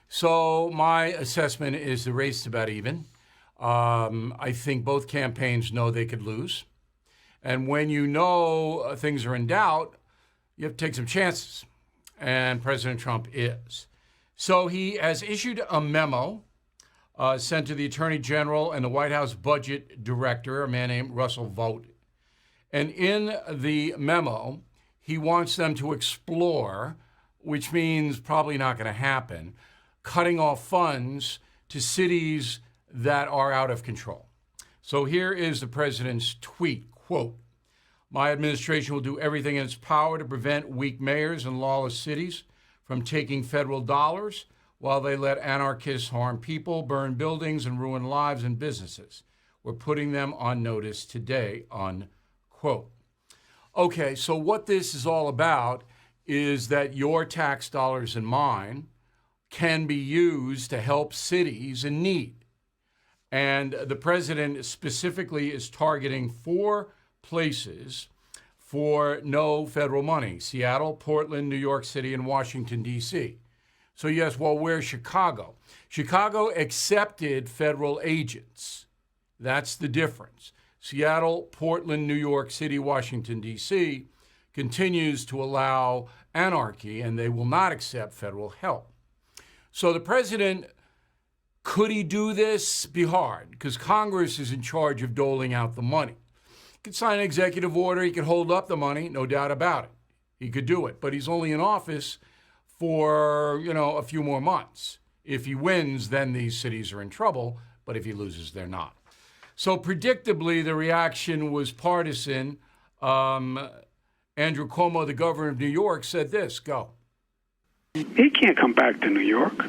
So my assessment is the race is about even. I think both campaigns know they could lose. And when you know things are in doubt, you have to take some chances. And President Trump is. So he has issued a memo sent to the Attorney General and the White House Budget Director, a man named Russell Vought. And in the memo, he wants them to explore, which means probably not going to happen, cutting off funds to cities that are out of control. So here is the president's tweet, quote, "My administration will do everything in its power to prevent weak mayors and lawless cities from taking federal dollars while they let anarchists harm people, burn buildings, and ruin lives and businesses. We're putting them on notice today," unquote. Okay, so what this is all about is that your tax dollars and mine can be used to help cities in need. And the president specifically is targeting 4 places for no federal money: Seattle, Portland, New York City, and Washington, D.C. So yes, well, where's Chicago? Chicago accepted federal agents. That's the difference. Seattle, Portland, New York City, Washington, D.C. continues to allow anarchy, and they will not accept federal help. So the president, could he do this? Be hard, because Congress is in charge of doling out the money. He could sign an executive order. He could hold up the money, no doubt about it. He could do it, but he's only in office for, a few more months. If he wins, then these cities are in trouble, but if he loses, they're not. So predictably, the reaction was partisan. Andrew Cuomo, the governor of New York, said this, go. He can't come back to New York.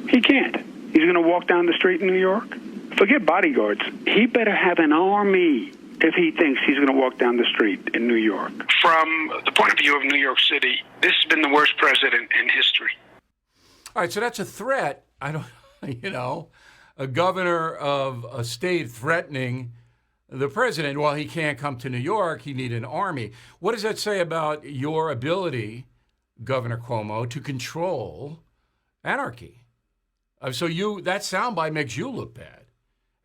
He can't. He's going to walk down the street in New York? Forget bodyguards. He better have an army if he thinks he's going to walk down the street in New York. From the point of view of New York City, this has been the worst president in history. All right, so that's a threat. A governor of a state threatening the president. Well, he can't come to New York. He needs an army. What does that say about your ability, Governor Cuomo, to control anarchy? So that soundbite makes you look bad.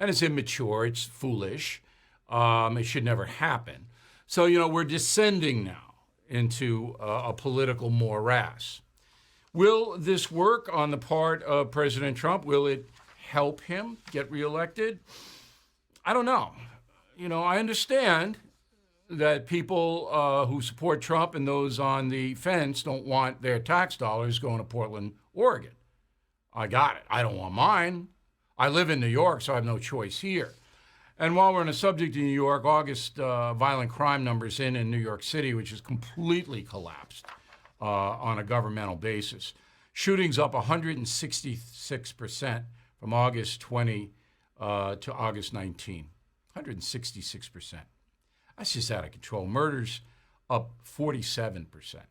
And it's immature. It's foolish. It should never happen. So, we're descending now into a political morass. Will this work on the part of President Trump? Will it help him get reelected? I don't know. I understand that people who support Trump and those on the fence don't want their tax dollars going to Portland, Oregon. I got it. I don't want mine. I live in New York, so I have no choice here. And while we're on the subject of New York, August violent crime numbers in New York City, which has completely collapsed on a governmental basis. Shootings up 166% from August 20 to August 19. 166%. That's just out of control. Murders up 47%.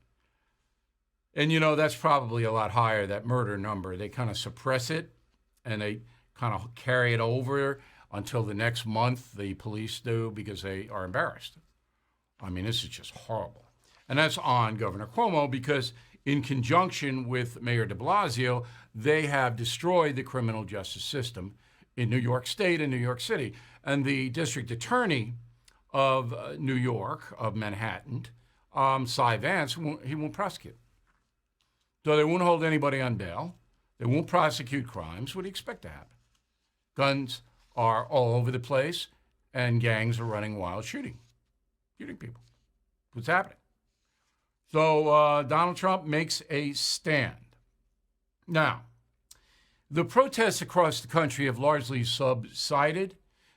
And, that's probably a lot higher, that murder number. They kind of suppress it, and they kind of carry it over until the next month, the police do, because they are embarrassed. I mean, this is just horrible. And that's on Governor Cuomo, because in conjunction with Mayor de Blasio, they have destroyed the criminal justice system in New York State and New York City. And the district attorney of New York, of Manhattan, Cy Vance, he won't prosecute. So they won't hold anybody on bail. They won't prosecute crimes. What do you expect to happen? Guns are all over the place, and gangs are running wild, shooting people. What's happening? So Donald Trump makes a stand. Now, the protests across the country have largely subsided.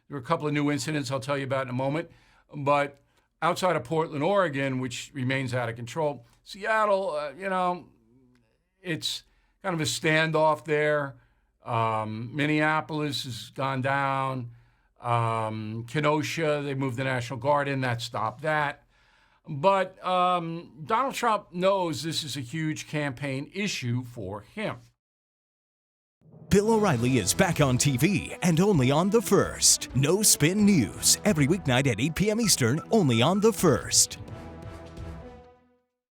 There are a couple of new incidents I'll tell you about in a moment. But outside of Portland, Oregon, which remains out of control, Seattle, it's kind of a standoff there. Minneapolis has gone down. Kenosha, they moved the National Guard in. That stopped that. But Donald Trump knows this is a huge campaign issue for him. Bill O'Reilly is back on TV and only on The First. No Spin News, every weeknight at 8 p.m. Eastern, only on The First.